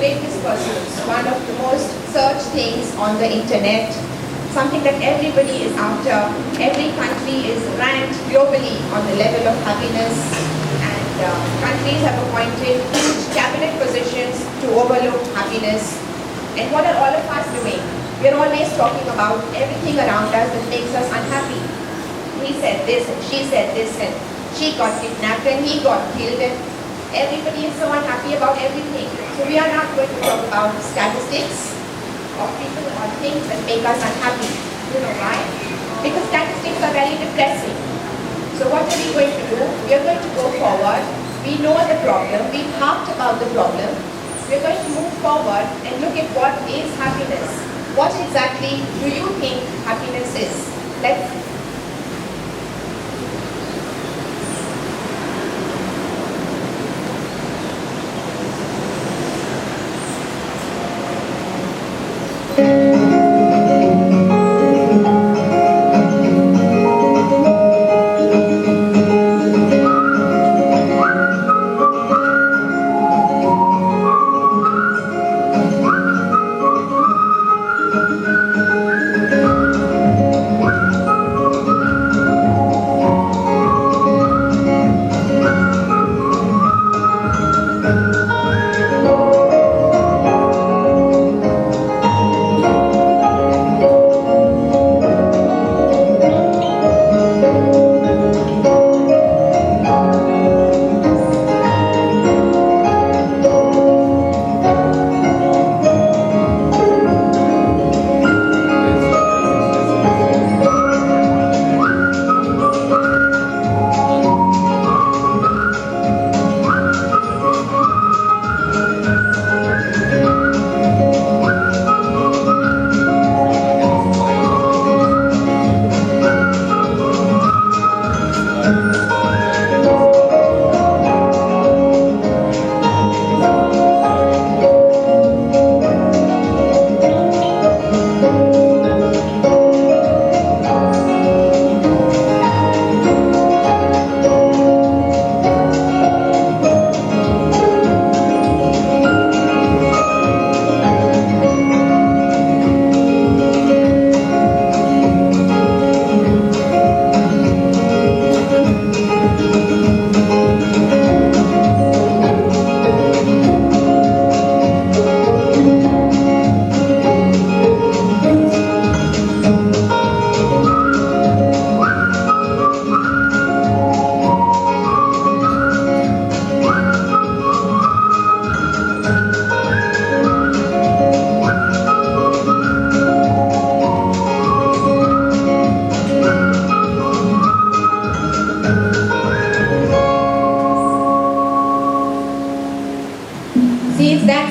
greatest pursuits, one of the most searched things on the internet, something that everybody is after. Every country is ranked globally on the level of happiness, and countries have appointed huge cabinet positions to overlook happidness. And what are all of us doing? We are always talking about everything around us that makes us unhappy. He said this and she said this and she got kidnapped and he got killed and everybody is so unhappy about everything. So we are not going to talk about statistics of people or things that make us unhappy. You know why? Because statistics are very depressing. So what are we going to do? We are going to go forward. We know the problem. We've talked about the problem. We are going to move forward and look at what is happiness. What exactly do you think happiness is? Let's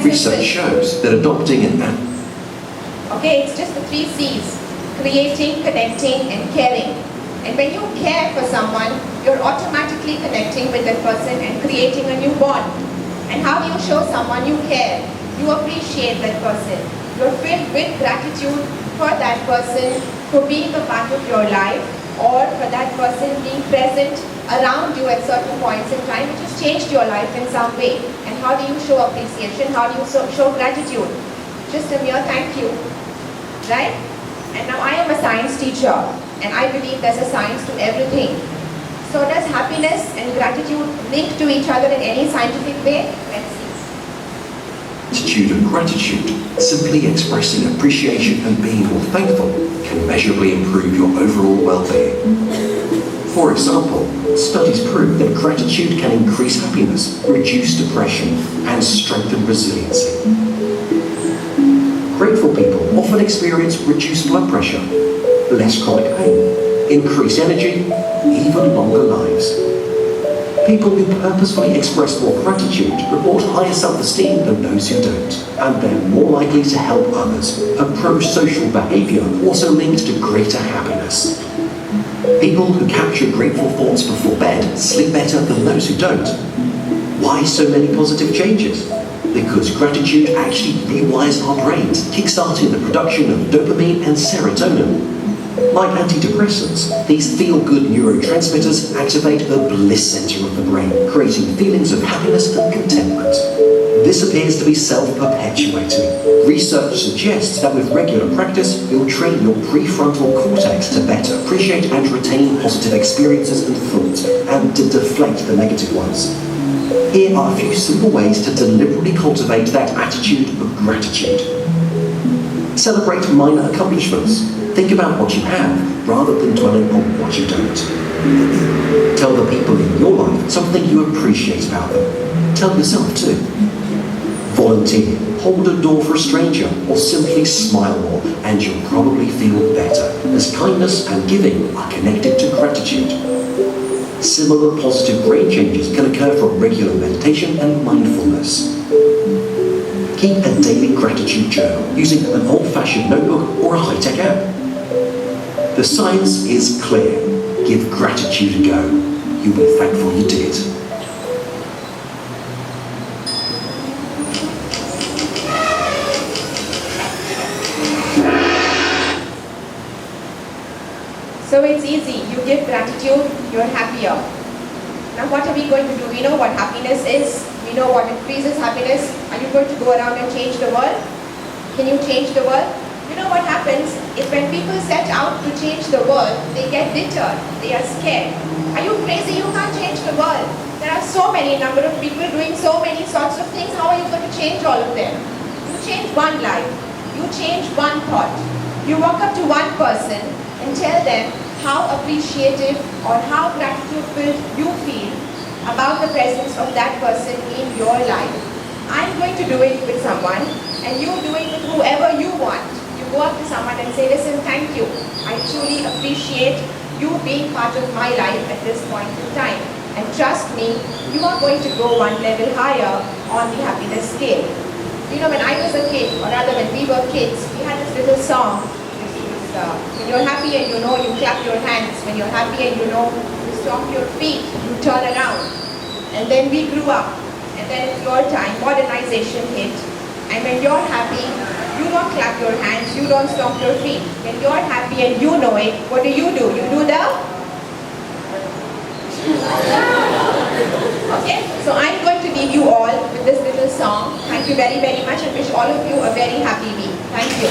Research shows that adopting an app. Okay, it's just the 3 C's. Creating, connecting, and caring. And when you care for someone, you're automatically connecting with that person and creating a new bond. And how do you show someone you care? You appreciate that person. You're filled with gratitude for that person, for being a part of your life, or for that person being present around you at certain points in time, which has changed your life in some way. And how do you show appreciation? How do you show gratitude? Just a mere thank you, right? And now I am a science teacher, and I believe there's a science to everything. So does happiness and gratitude link to each other in any scientific way? Let's see. Attitude of gratitude, simply expressing appreciation and being more thankful, can measurably improve your overall well-being. For example, studies prove that gratitude can increase happiness, reduce depression, and strengthen resiliency. Grateful people often experience reduced blood pressure, less chronic pain, increased energy, even longer lives. People who purposefully express more gratitude report higher self-esteem than those who don't, and they're more likely to help others. A pro-social behaviour also linked to greater happiness. People who capture grateful thoughts before bed sleep better than those who don't. Why so many positive changes? Because gratitude actually rewires our brains, kickstarting the production of dopamine and serotonin. Like antidepressants, these feel-good neurotransmitters activate the bliss center of the brain, creating feelings of happiness and contentment. this appears to be self-perpetuating. Research suggests that with regular practice, you'll train your prefrontal cortex to better appreciate and retain positive experiences and thoughts, and to deflate the negative ones. Here are a few simple ways to deliberately cultivate that attitude of gratitude. Celebrate minor accomplishments. Think about what you have, rather than dwelling on what you don't. Tell the people in your life something you appreciate about them. Tell yourself too. Volunteer, hold a door for a stranger, or simply smile more, and you'll probably feel better, as kindness and giving are connected to gratitude. Similar positive brain changes can occur from regular meditation and mindfulness. Keep a daily gratitude journal using an old-fashioned notebook or a high-tech app. The science is clear. Give gratitude a go. You'll be thankful you did. So it's easy. You give gratitude, you're happier. Now what are we going to do? We know what happiness is. We know what increases happiness. Are you going to go around and change the world? Can you change the world? You know what happens is when people set out to change the world, they get deterred. They are scared. Are you crazy? You can't change the world. There are so many number of people doing so many sorts of things. How are you going to change all of them? You change one life. You change one thought. You walk up to one person and tell them how appreciative or how gratitude-filled you feel about the presence of that person in your life. I'm going to do it with someone, and you do it with whoever you want. You go up to someone and say, listen, thank you. I truly appreciate you being part of my life at this point in time. And trust me, you are going to go one level higher on the happiness scale. You know, when I was a kid, or rather when we were kids, we had this little song. When you're happy and you know, you clap your hands. When you're happy and you know, you stomp your feet, you turn around. And then we grew up. And then it's your time, modernization hit. And when you're happy, you don't clap your hands, you don't stomp your feet. When you're happy and you know it, what do? You do the... Okay, so I'm going to leave you all with this little song. Thank you very, very much, and wish all of you a very happy week. Thank you.